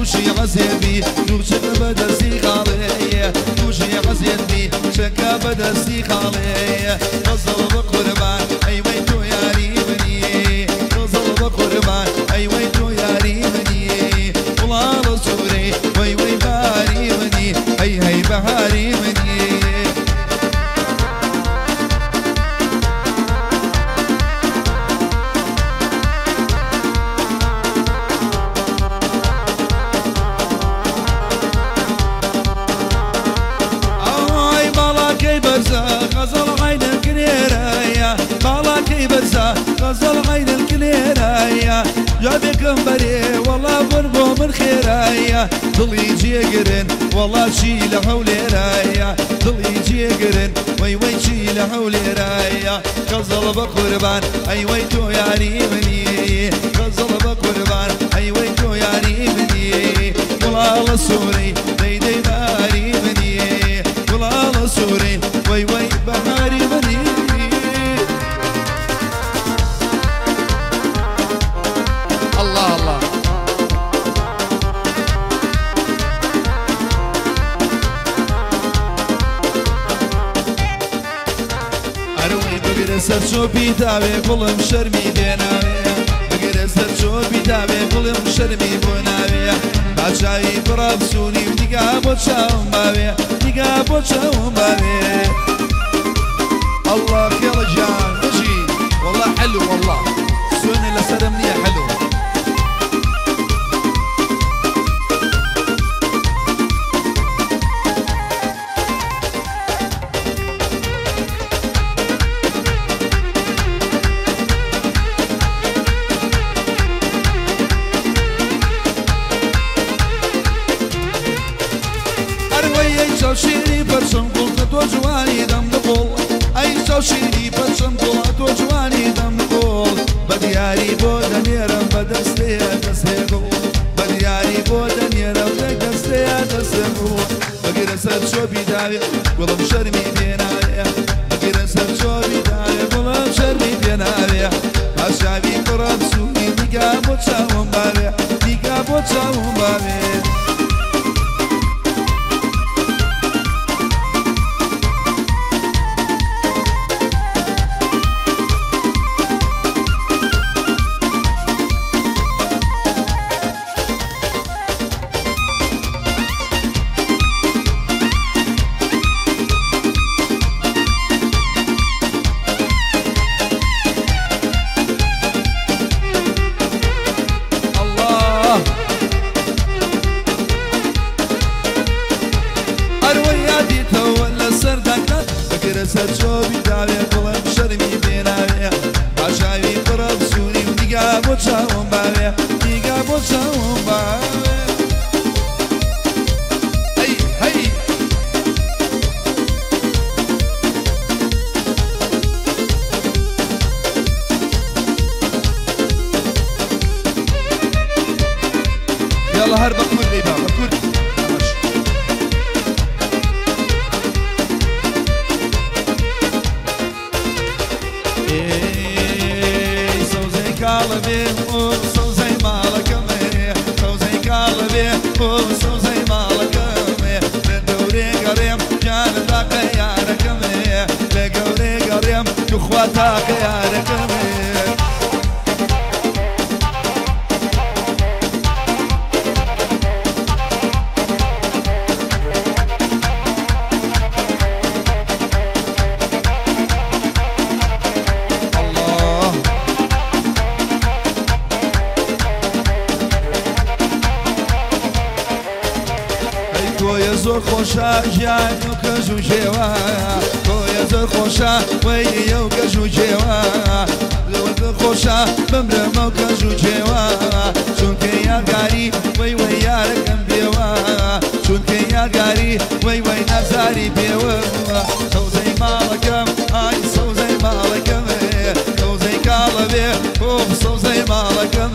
توشي غزيبي توشك بدستي خالي توشي غزيبي شكا بدستي خالي غزل بقربان أي ويتو يا ريبني غزل بقربان أي ويتو يا ريبني والله رسولي وي وي بهاري مني هي هي بهاري مني غزل عين الكنيرة بالاكي برزة غزل عين الكنيرة جابكم بري والله بنبو من خيرة ضلي جيقرن والله شيل حولي ضلي جيقرن وي وي شيل حولي غزل بقربان أي ويتو يا ريبني غزل بقربان أي ويتو يا ريبني والله السوري دي دي باري مني والله السوري وي وي بهاري مني الله الله أروي بقر سرشو بيتاوي كلهم شرمي بيناوي بقر سرشو بيتاوي كلهم شرمي بوناوي باشاي برابسوني وديقا بوشاهم باوي ديقا بوشاهم باوي الله يا رجال نجي والله حلو والله سوني لسرمني حلو شيري برشم قلت وجواني دم نقول أي شيري برشم قلت وجواني دم نقول بدياري بودن يرم بدستي تسيقو بدياري بودن يرم بدستي تسيقو بقير سر شو بيداوي قلم شرمي بيناوي بقير سر شو بيداوي قلم شرمي بيناوي عشابي قرب سوني ديقا بوتشاهم باوي ديقا بوتشاهم باوي سرشو بيداوي قلم شرمي بيناوي عشاوي قرب سوني وديقا بوشاهم باوي ديقا بوشاهم باوي هي هي يلا هربك من غيبة بكر قلبي وصو زي مالكمي صو زي قلبي وصو زي مالكمي لدوري قريم جان ذاك يا ركمي لقوري قريم اخواتك يا ركمي زور خوشا جانو کجو جوا تو زور خوشا ویو کجو جوا زور خوشا بمرمو کجو جوا چون که یارگاری وی وی یارکم بیوا چون که یارگاری وی وی نزاری بیوا سوزی مالکم آی سوزی مالکم سوزی قلبی اوه سوزی مالکم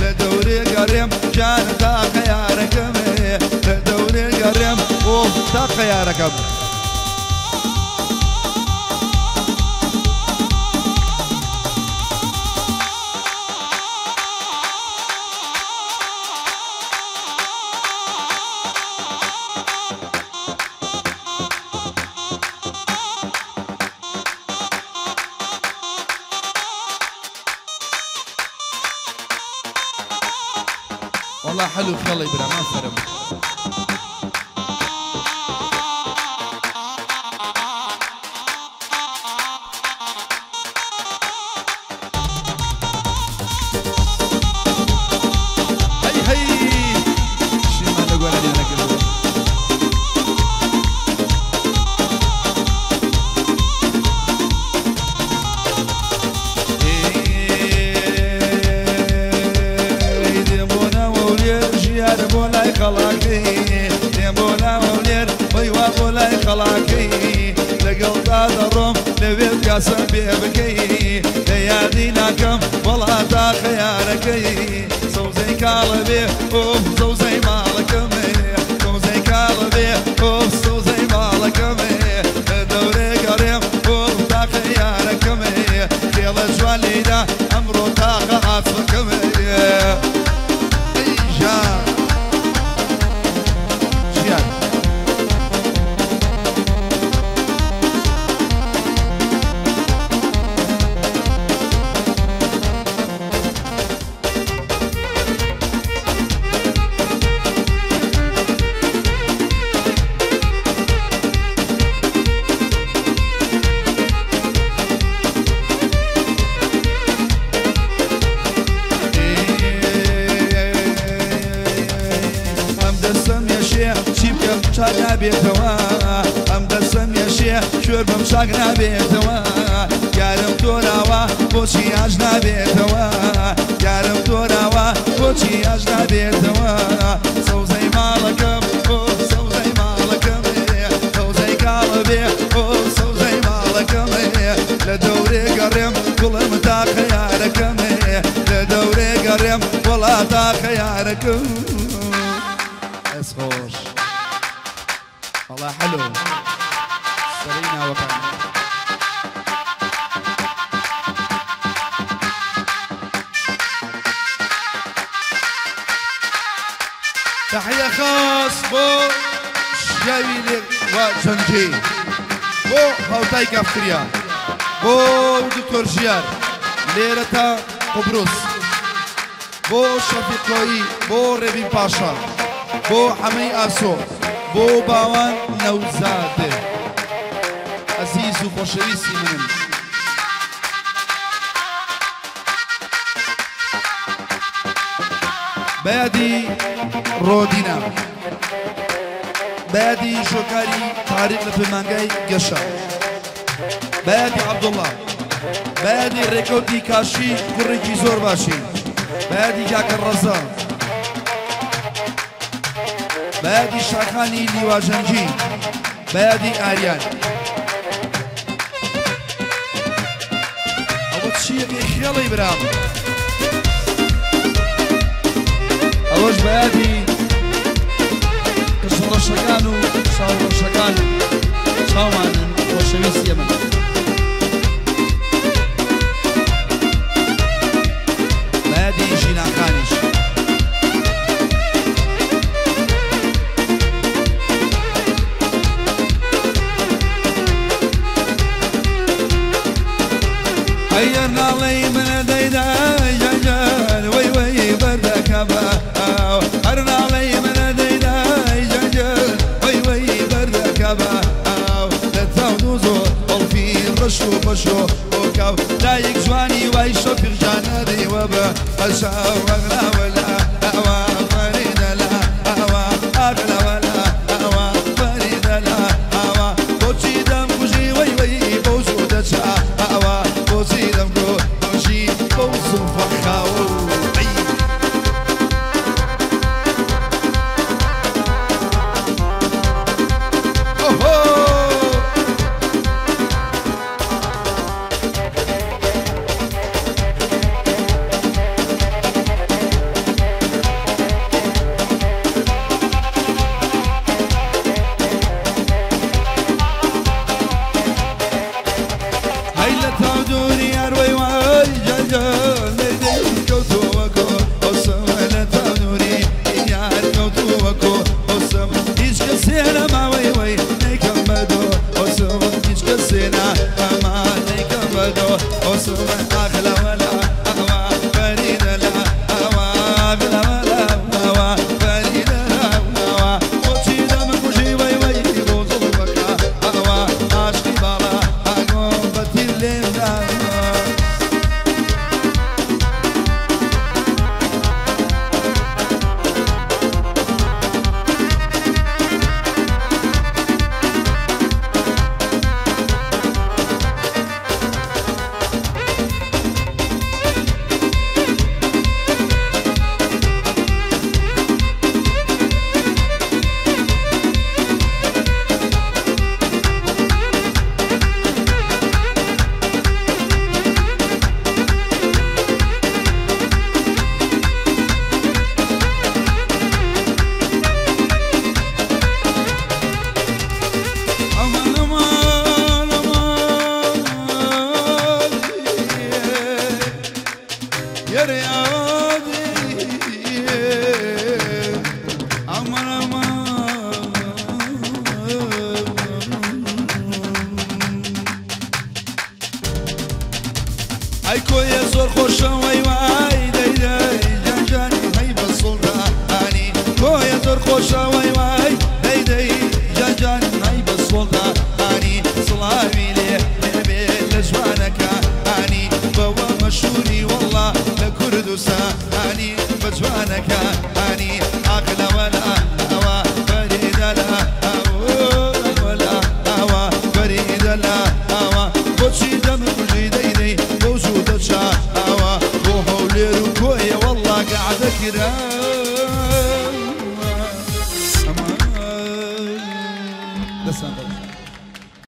لدوری قریم جان داق یارکم لدوری قریم اوه داق یارکم والله حلو خلي برا ما فرم قاسم بيبكي ليالي ناكم والله تا خياركي صوزي قلبي اوف صوزي مالكم صوزي قلبي اوف صوزي مالكم دوري قريب اوف تا خياركم يلا جوالي دا امرو تا عاطفكم ام دسم يا شيخ شربم شاقنا بيتوا يارم توراوا بوشي عجنا بيتوا يارم توراوا بوشي عجنا بيتوا صوزي مالكم صوزي مالكم صوزي قلبي صوزي مالكم لدوري قريم كل متى خياركم لدوري قريم والله تا خياركم اسخوش والله حلو سرينا وكان تحية خاص بو شاويلي وجنجي بو هاوتاي كافتريا بو دكتور جيار ليرتا قبرص بو شفيقوي بو ربين باشا بو حمي آسو بو باوان نوزاده عزیز و خوشویستی منم بادی رودینا بادي شوكاري طارق لبمانجاي قشا بادي عبد الله بادي ريكوتي كاشي كوريكي زور باشي بادي جاك الرزا بادي شاخاني لواجنجي بادي آريان أول شيء خيالي برام أول بادي كسر الشكانو صار الشكان صومان وشمس يمن بادي جينا خانش غيرنا لي من ديدا جنجال وي وي بردك با غيرنا لي من ديدا جنجال وي وي بردك با لتاودو زور والفين رشو بشو وكاو دايك جواني ويشو في جانا دي وبا خشا وغنا